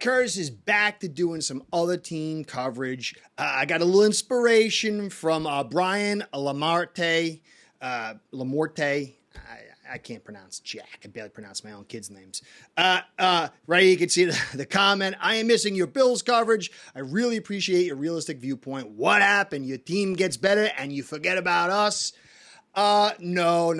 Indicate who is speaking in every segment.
Speaker 1: Curtis is back to doing some other team coverage. I got a little inspiration from Brian Lamorte. I can't pronounce Jack. I barely pronounce my own kids' names. Right, you can see the comment. I am missing your Bills coverage. I really appreciate your realistic viewpoint. What happened? Your team gets better and you forget about us? No.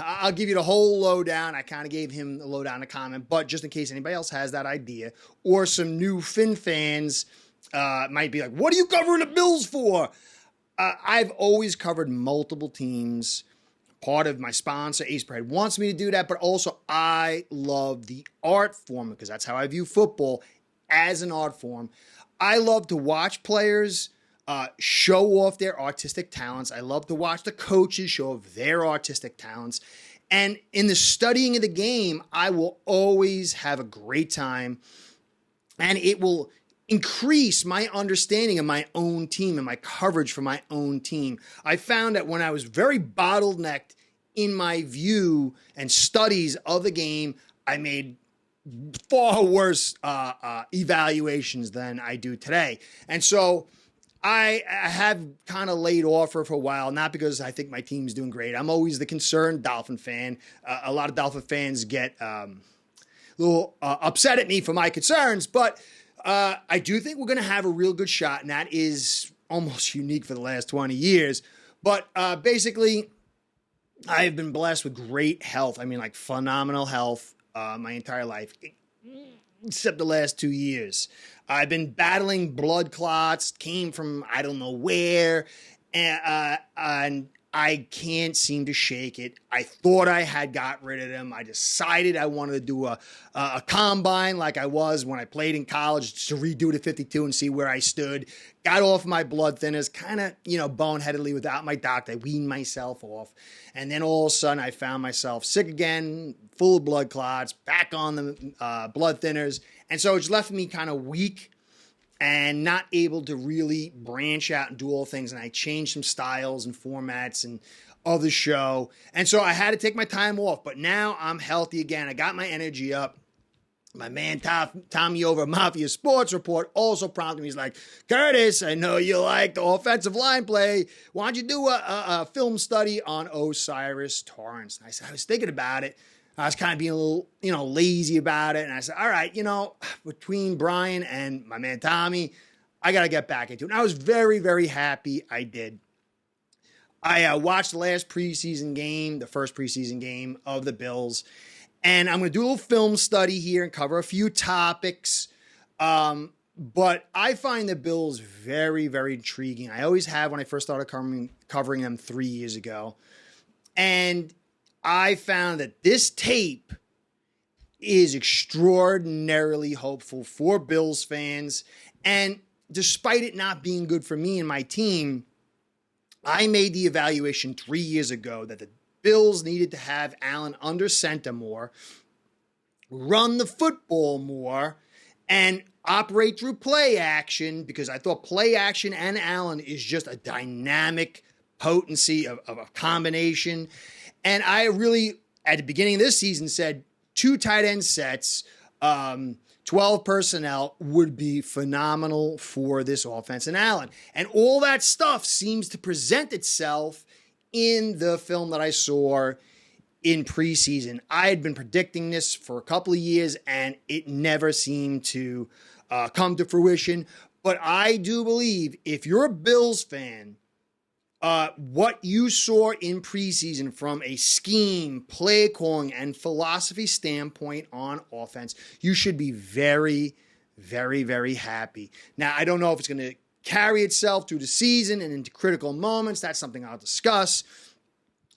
Speaker 1: I'll give you the whole lowdown. I kind of gave him the lowdown in a comment, but just in case anybody else has that idea, or some new Finn fans might be like, what are you covering the Bills for? I've always covered multiple teams. Part of my sponsor, Ace Bread, wants me to do that, but also I love the art form because that's how I view football, as an art form. I love to watch players show off their artistic talents. I love to watch the coaches show off their artistic talents. And in the studying of the game, I will always have a great time, and it will increase my understanding of my own team and my coverage for my own team. I found that when I was very bottlenecked in my view and studies of the game, I made far worse evaluations than I do today. And so I have kind of laid off for a while, not because I think my team's doing great. I'm always the concerned Dolphin fan. A lot of Dolphin fans get a little upset at me for my concerns, but I do think we're going to have a real good shot, and that is almost unique for the last 20 years. But basically, I've been blessed with great health. I mean, like phenomenal health my entire life, except the last 2 years. I've been battling blood clots, came from I don't know where, and I can't seem to shake it. I thought I had got rid of them. I decided I wanted to do a combine like I was when I played in college to redo the 52 and see where I stood. Got off my blood thinners, kind of, boneheadedly without my doctor. I weaned myself off. And then all of a sudden I found myself sick again, full of blood clots, back on the blood thinners. And so it's left me kind of weak and not able to really branch out and do all things. And I changed some styles and formats and of the show. And so I had to take my time off, but now I'm healthy again. I got my energy up. My man Tommy over at Mafia Sports Report also prompted me. He's like, Curtis, I know you like the offensive line play. Why don't you do a film study on O'Cyrus Torrence? And I said, I was thinking about it. I was kind of being a little, lazy about it. And I said, all right, between Brian and my man Tommy, I got to get back into it. And I was very, very happy I did. I watched the last preseason game, the first preseason game of the Bills. And I'm going to do a little film study here and cover a few topics. But I find the Bills very, very intriguing. I always have when I first started covering them 3 years ago. And I found that this tape is extraordinarily hopeful for Bills fans. And despite it not being good for me and my team, I made the evaluation 3 years ago that the Bills needed to have Allen under center more, run the football more, and operate through play action, because I thought play action and Allen is just a dynamic potency of a combination. And I really, at the beginning of this season, said 2 tight end sets, 12 personnel would be phenomenal for this offense and Allen. And all that stuff seems to present itself in the film that I saw in preseason. I had been predicting this for a couple of years, and it never seemed to come to fruition. But I do believe if you're a Bills fan, what you saw in preseason from a scheme, play calling, and philosophy standpoint on offense, you should be very, very, very happy. Now, I don't know if it's going to carry itself through the season and into critical moments. That's something I'll discuss.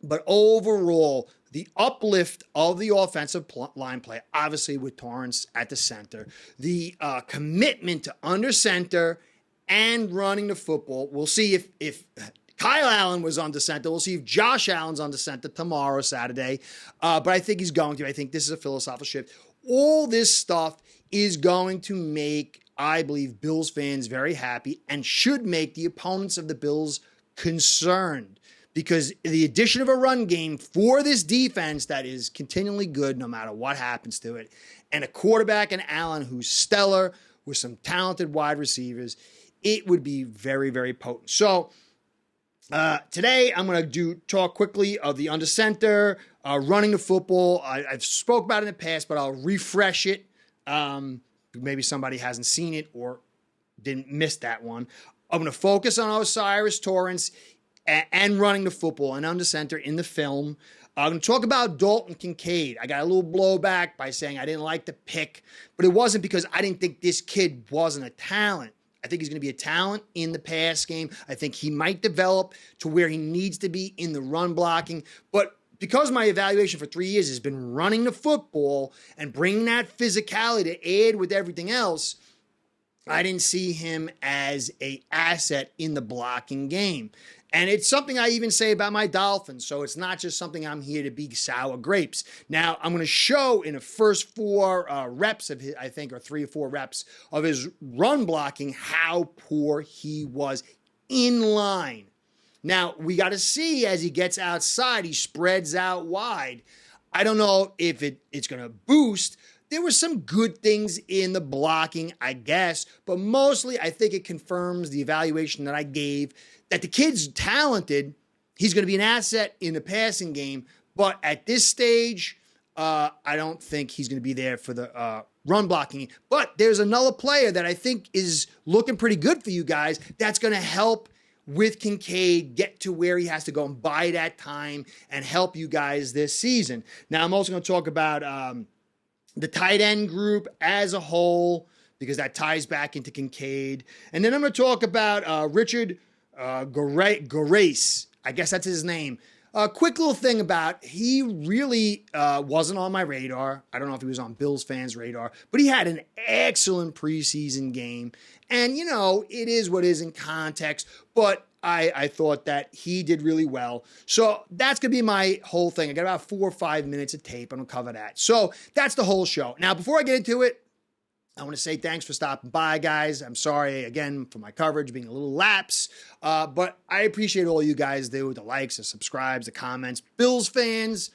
Speaker 1: But overall, the uplift of the offensive line play, obviously with Torrence at the center, the commitment to under center and running the football. We'll see if Kyle Allen was on the center. We'll see if Josh Allen's on the center tomorrow, Saturday. But I think he's going to. I think this is a philosophical shift. All this stuff is going to make, I believe, Bills fans very happy and should make the opponents of the Bills concerned, because the addition of a run game for this defense that is continually good no matter what happens to it, and a quarterback in Allen who's stellar with some talented wide receivers, it would be very, very potent. So today I'm going to talk quickly of the under center, running the football. I've spoke about it in the past, but I'll refresh it. Maybe somebody hasn't seen it or didn't miss that one. I'm going to focus on O'Cyrus Torrence and running the football and under center in the film. I'm going to talk about Dalton Kincaid. I got a little blowback by saying I didn't like the pick, but it wasn't because I didn't think this kid wasn't a talent. I think he's going to be a talent in the pass game. I think he might develop to where he needs to be in the run blocking. But because my evaluation for 3 years has been running the football and bringing that physicality to add with everything else, I didn't see him as an asset in the blocking game. And it's something I even say about my Dolphins, so it's not just something I'm here to be sour grapes. Now, I'm going to show in the first 4 reps of his, I think, or 3 or 4 reps of his run blocking how poor he was in line. Now, we got to see as he gets outside, he spreads out wide. I don't know if it's going to boost. There were some good things in the blocking, I guess, but mostly I think it confirms the evaluation that I gave that the kid's talented. He's going to be an asset in the passing game, but at this stage, I don't think he's going to be there for the run blocking. But there's another player that I think is looking pretty good for you guys that's going to help with Kincaid get to where he has to go and buy that time and help you guys this season. Now, I'm also going to talk about the tight end group as a whole, because that ties back into Kincaid. And then I'm going to talk about Richard Gerace. I guess that's his name. A quick little thing about, he really wasn't on my radar. I don't know if he was on Bills fans' radar, but he had an excellent preseason game. And, you know, it is what is in context, but I thought that he did really well. So that's going to be my whole thing. I got about 4 or 5 minutes of tape. I'm going to cover that. So that's the whole show. Now, before I get into it, I want to say thanks for stopping by, guys. I'm sorry, again, for my coverage being a little lapse, but I appreciate all you guys do, the likes, the subscribes, the comments. Bills fans,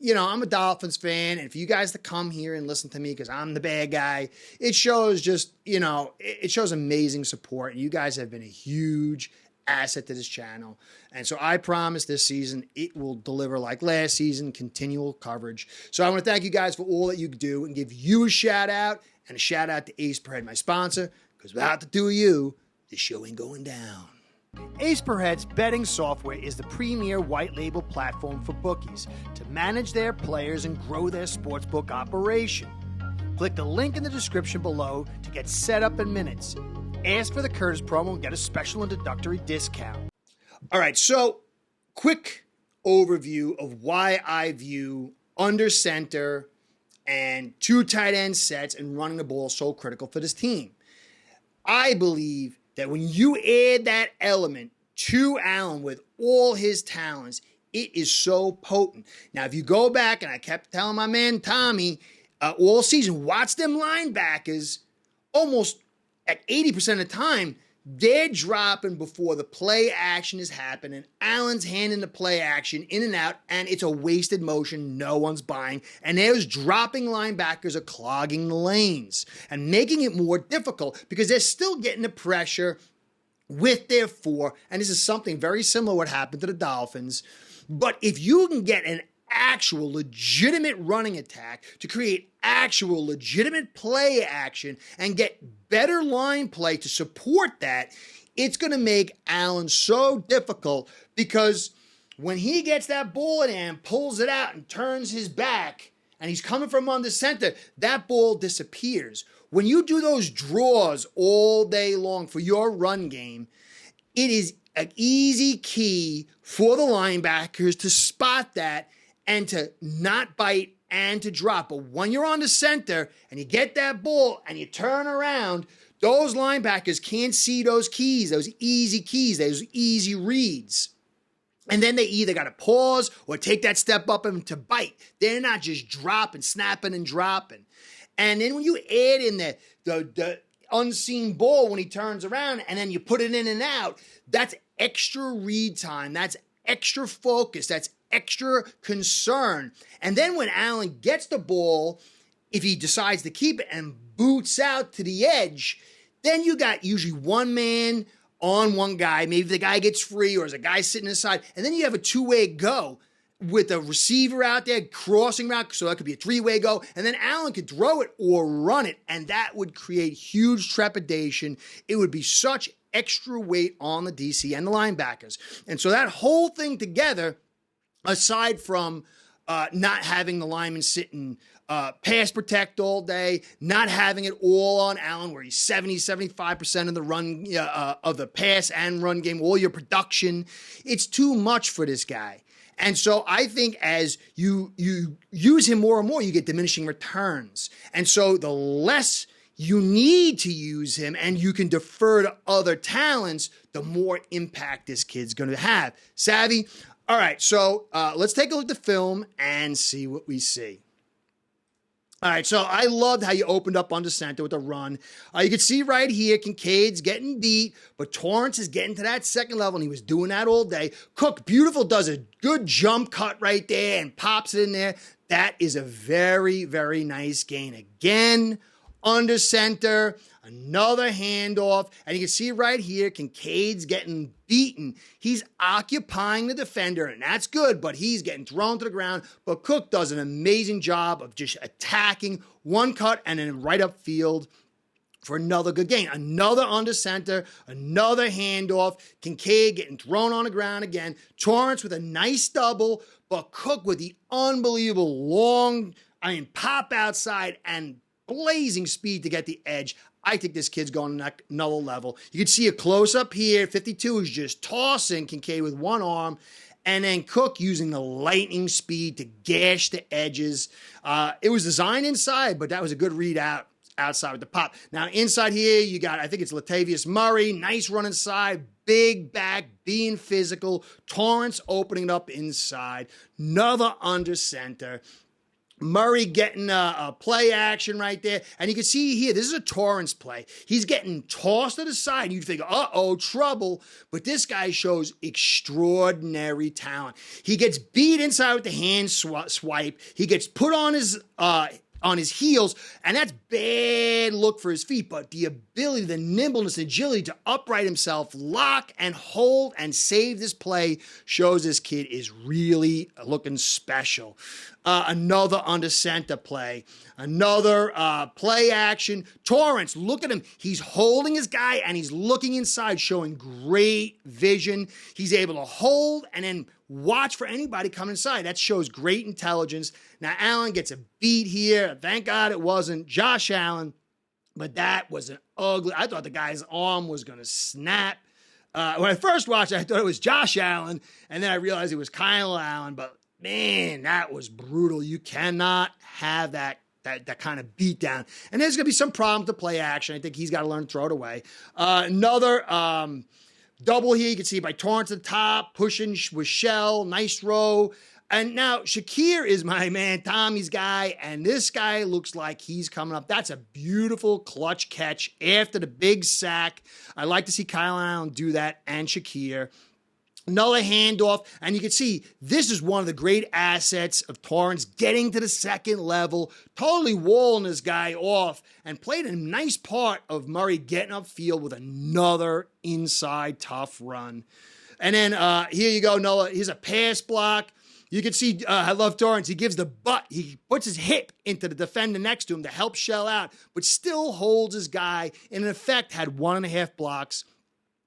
Speaker 1: you know, I'm a Dolphins fan, and for you guys to come here and listen to me because I'm the bad guy, it shows just, you know, it shows amazing support. You guys have been a huge asset to this channel. And so I promise this season it will deliver like last season, continual coverage. So I want to thank you guys for all that you do and give you a shout out and a shout out to Ace Per Head, my sponsor, because without the 2 of you, this show ain't going down. Ace Per Head's betting software is the premier white label platform for bookies to manage their players and grow their sportsbook operation. Click the link in the description below to get set up in minutes. Ask for the Curtis promo and get a special introductory discount. All right, so quick overview of why I view under center and 2 tight end sets and running the ball so critical for this team. I believe that when you add that element to Allen with all his talents, it is so potent. Now, if you go back, and I kept telling my man Tommy all season, watch them linebackers almost at 80% of the time, they're dropping before the play action is happening. Allen's handing the play action in and out, and it's a wasted motion. No one's buying. And those dropping linebackers are clogging the lanes and making it more difficult because they're still getting the pressure with their 4. And this is something very similar to what happened to the Dolphins. But if you can get an actual legitimate running attack to create actual legitimate play action and get better line play to support that, it's going to make Allen so difficult because when he gets that ball in and pulls it out and turns his back and he's coming from under center, that ball disappears. When you do those draws all day long for your run game, it is an easy key for the linebackers to spot that and to not bite and to drop. But when you're on the center and you get that ball and you turn around, those linebackers can't see those keys, those easy reads. And then they either got to pause or take that step up and to bite. They're not just dropping, snapping and dropping. And then when you add in the unseen ball when he turns around and then you put it in and out, that's extra read time. That's extra focus. That's extra concern. And then when Allen gets the ball, if he decides to keep it and boots out to the edge, then you got usually one man on one guy. Maybe the guy gets free or there's a guy sitting aside. And then you have a two-way go with a receiver out there crossing route. So that could be a three-way go. And then Allen could throw it or run it. And that would create huge trepidation. It would be such extra weight on the DC and the linebackers. And so that whole thing together, aside from not having the linemen sitting pass protect all day, not having it all on Allen, where he's 75% of the run of the pass and run game, all your production, it's too much for this guy. And so I think as you use him more and more, you get diminishing returns. And so the less you need to use him and you can defer to other talents, the more impact this kid's going to have. Savvy? All right, so let's take a look at the film and see what we see. All right, so I loved how you opened up under center with the run. You can see right here, Kincaid's getting beat, but Torrence is getting to that second level, and he was doing that all day. Cook, beautiful, does a good jump cut right there and pops it in there. That is a very, very nice gain. Again, under center, another handoff, and you can see right here, Kincaid's getting beaten. He's occupying the defender, and that's good, but he's getting thrown to the ground. But Cook does an amazing job of just attacking one cut and then right up field for another good gain. Another under center, another handoff. Kincaid getting thrown on the ground again. Torrence with a nice double, but Cook with the unbelievable long, pop outside and blazing speed to get the edge. I think this kid's going to another level. You can see a close-up here. 52 is just tossing Kincaid with one arm. And then Cook using the lightning speed to gash the edges. It was designed inside, but that was a good read outside with the pop. Now, inside here, you got, I think it's Latavius Murray. Nice run inside. Big back, being physical. Torrence opening it up inside. Another under center. Murray getting a play action right there. And you can see here, this is a Torrence play. He's getting tossed to the side. You'd think, uh-oh, trouble. But this guy shows extraordinary talent. He gets beat inside with the hand swipe. He gets put on his heels, and that's bad look for his feet. But the ability, the nimbleness, agility to upright himself, lock and hold and save this play shows this kid is really looking special. Another under center play. Another play action. Torrence, look at him. He's holding his guy and he's looking inside, showing great vision. He's able to hold and then watch for anybody coming inside. That shows great intelligence. Now, Allen gets a beat here. Thank God it wasn't Josh Allen, but that was an ugly. I thought the guy's arm was going to snap. When I first watched it, I thought it was Josh Allen, and then I realized it was Kyle Allen, but man, that was brutal. You cannot have that kind of beat down. And there's going to be some problem to play action. I think he's got to learn to throw it away. Another double here. You can see by Torrence at the top, pushing with Shell. Nice row. And now Shakir is my man, Tommy's guy. And this guy looks like he's coming up. That's a beautiful clutch catch after the big sack. I like to see Kyle Allen do that and Shakir. Another handoff, and you can see this is one of the great assets of Torrence getting to the second level, totally walling this guy off, and played a nice part of Murray getting upfield with another inside tough run. And then here you go, Noah. Here's a pass block. You can see, I love Torrence. He gives the butt. He puts his hip into the defender next to him to help Shell out, but still holds his guy, and in effect had 1.5 blocks.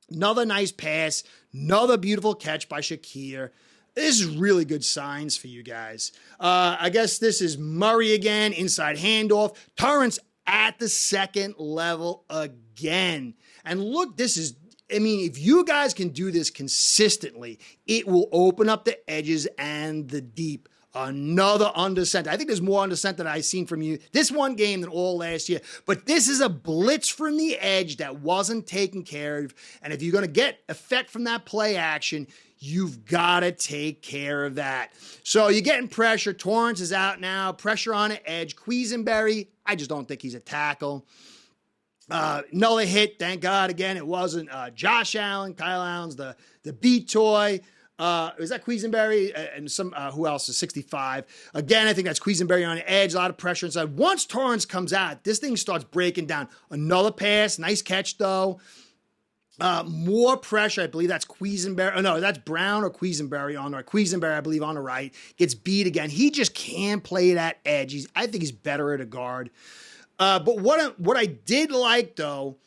Speaker 1: Another nice pass. Another beautiful catch by Shakir. This is really good signs for you guys. I guess this is Murray again. Inside handoff. Torrence at the second level again. And look, this is, if you guys can do this consistently, it will open up the edges and the deep. Another under center. I think there's more under center that I've seen from you this one game than all last year. But this is a blitz from the edge that wasn't taken care of. And if you're going to get effect from that play action, you've got to take care of that. So you're getting pressure. Torrence is out now. Pressure on the edge. Quisenberry, I just don't think he's a tackle. Another hit. Thank God. Again, it wasn't Josh Allen. Kyle Allen's the beat toy. Is that Quisenberry? And some, who else is 65? Again, I think that's Quisenberry on the edge, a lot of pressure inside. Once Torrence comes out, this thing starts breaking down. Another pass, nice catch though. More pressure, I believe that's Quisenberry. Oh, no, that's Brown or Quisenberry on the right. Quisenberry, I believe, on the right. Gets beat again. He just can't play that edge. I think he's better at a guard. But what I did like, though,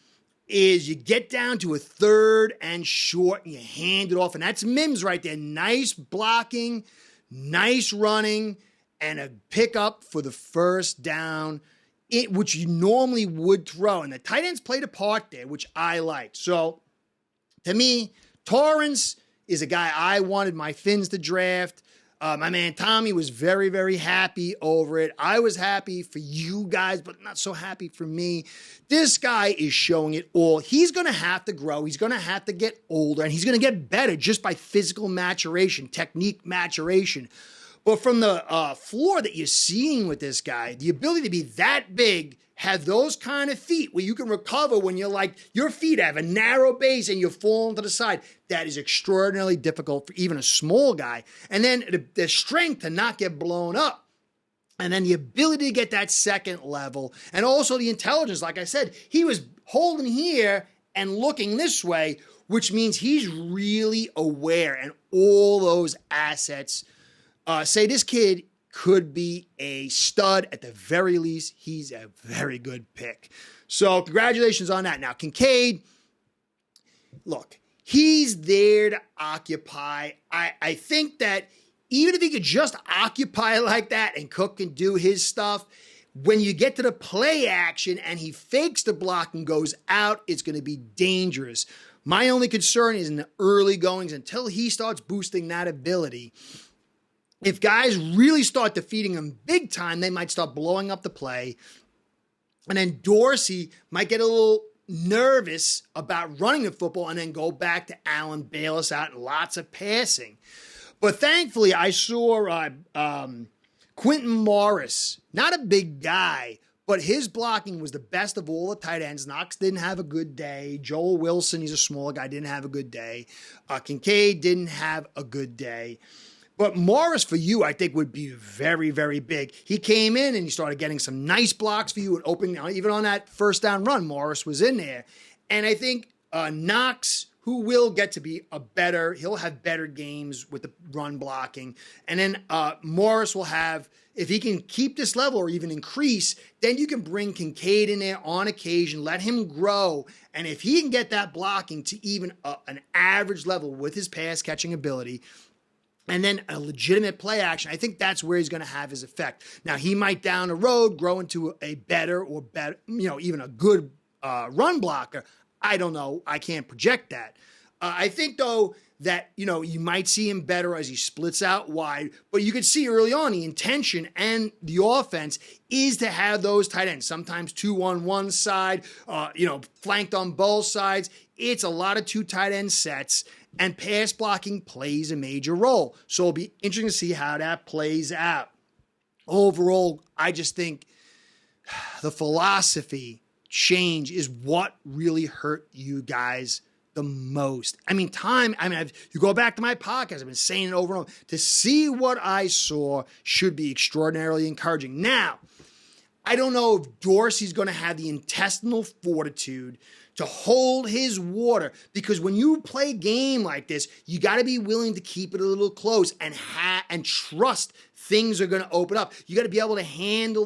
Speaker 1: is you get down to a 3rd and short, and you hand it off. And that's Mims right there. Nice blocking, nice running, and a pickup for the first down, which you normally would throw. And the tight ends played a part there, which I liked. So, to me, Torrence is a guy I wanted my Fins to draft. My man Tommy was very, very happy over it. I was happy for you guys, but not so happy for me. This guy is showing it all. He's going to have to grow. He's going to have to get older, and he's going to get better just by physical maturation, technique maturation. But from the floor that you're seeing with this guy, the ability to be that big, have those kind of feet where you can recover when you're like, your feet have a narrow base and you're falling to the side. That is extraordinarily difficult for even a small guy. And then the strength to not get blown up. And then the ability to get that second level. And also the intelligence, like I said, he was holding here and looking this way, which means he's really aware. And all those assets say this kid could be a stud. At the very least, he's a very good pick. So congratulations on that. Now, Kincaid, look, he's there to occupy. I think that even if he could just occupy like that and Cook can do his stuff, when you get to the play action and he fakes the block and goes out, it's going to be dangerous. My only concern is in the early goings until he starts boosting that ability. If guys really start defeating him big time, they might start blowing up the play. And then Dorsey might get a little nervous about running the football and then go back to Allen, bail us out, and lots of passing. But thankfully, I saw Quentin Morris, not a big guy, but his blocking was the best of all the tight ends. Knox didn't have a good day. Joel Wilson, he's a smaller guy, didn't have a good day. Kincaid didn't have a good day. But Morris for you, I think, would be very, very big. He came in and he started getting some nice blocks for you and opening, even on that first down run, Morris was in there. And I think Knox, who will get to be he'll have better games with the run blocking. And then Morris will have, if he can keep this level or even increase, then you can bring Kincaid in there on occasion, let him grow. And if he can get that blocking to even an average level with his pass catching ability, and then a legitimate play action, I think that's where he's going to have his effect. Now, he might down the road grow into a better, even a good run blocker. I don't know. I can't project that. I think, though, that, you might see him better as he splits out wide. But you could see early on the intention and the offense is to have those tight ends. Sometimes 2 on one side, flanked on both sides. It's a lot of 2 tight end sets. And pass blocking plays a major role. So it'll be interesting to see how that plays out. Overall, I just think the philosophy change is what really hurt you guys the most. You go back to my podcast, I've been saying it over and over. To see what I saw should be extraordinarily encouraging. Now, I don't know if Dorsey's going to have the intestinal fortitude to hold his water, because when you play a game like this, you got to be willing to keep it a little close and trust things are going to open up. You got to be able to hand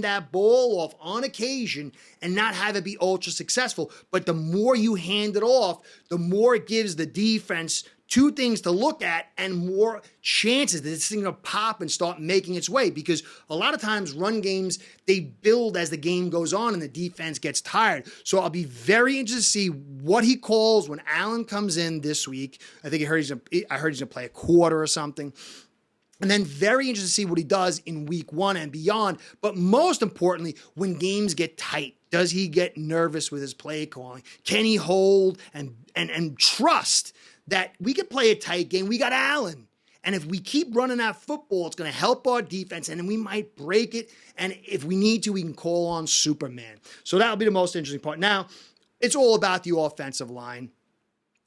Speaker 1: that ball off on occasion and not have it be ultra successful. But the more you hand it off, the more it gives the defense 2 things to look at and more chances that this thing will pop and start making its way. Because a lot of times run games, they build as the game goes on and the defense gets tired. So I'll be very interested to see what he calls when Allen comes in this week. I heard he's going to play a quarter or something. And then very interested to see what he does in week 1 and beyond. But most importantly, when games get tight, does he get nervous with his play calling? Can he hold and trust that we could play a tight game? We got Allen. And if we keep running that football, it's going to help our defense, and then we might break it. And if we need to, we can call on Superman. So that'll be the most interesting part. Now, it's all about the offensive line.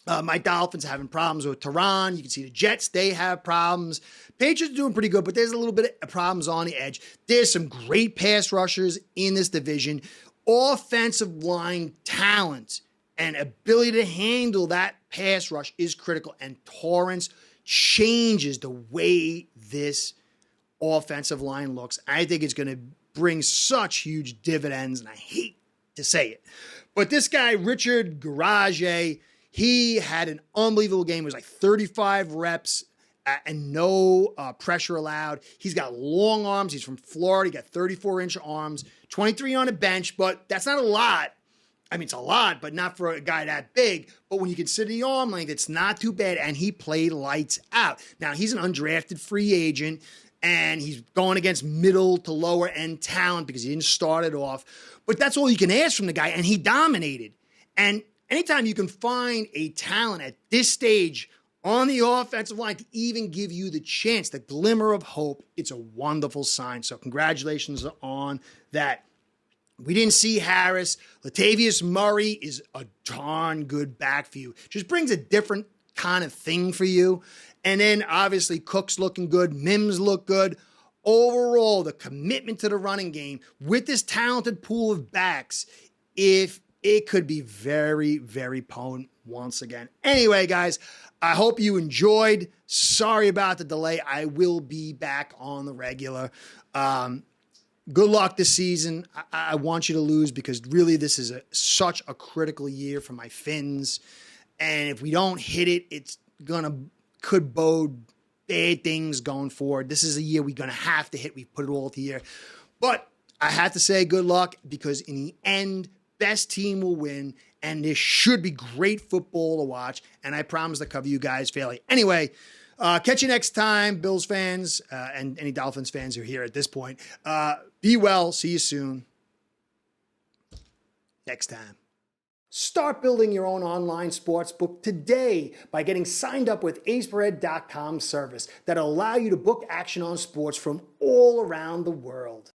Speaker 1: My Dolphins are having problems with Tehran. You can see the Jets, they have problems. Patriots are doing pretty good, but there's a little bit of problems on the edge. There's some great pass rushers in this division. Offensive line talent and ability to handle that pass rush is critical. And Torrance changes the way this offensive line looks. I think it's going to bring such huge dividends, and I hate to say it. But this guy, Richard Garage, he had an unbelievable game. It was like 35 reps and no pressure allowed. He's got long arms. He's from Florida. He got 34-inch arms, 23 on the bench, but that's not a lot. I mean, it's a lot, but not for a guy that big. But when you consider the arm length, it's not too bad, and he played lights out. Now, he's an undrafted free agent, and he's going against middle to lower end talent because he didn't start it off. But that's all you can ask from the guy, and he dominated. And anytime you can find a talent at this stage on the offensive line to even give you the chance, the glimmer of hope, it's a wonderful sign. So congratulations on that. We didn't see Harris. Latavius Murray is a darn good back for you. Just brings a different kind of thing for you. And then obviously Cook's looking good. Mims look good. Overall, the commitment to the running game with this talented pool of backs, if it could be very, very potent once again. Anyway, guys, I hope you enjoyed. Sorry about the delay. I will be back on the regular. Good luck this season. I want you to lose because really this is such a critical year for my Fins. And if we don't hit it, it's could bode bad things going forward. This is a year we're going to have to hit. We put it all here. But I have to say good luck because in the end, best team will win. And this should be great football to watch. And I promise to cover you guys fairly. Anyway, catch you next time, Bills fans, and any Dolphins fans who are here at this point. Be well. See you soon. Next time. Start building your own online sportsbook today by getting signed up with AceBread.com service that'll allow you to book action on sports from all around the world.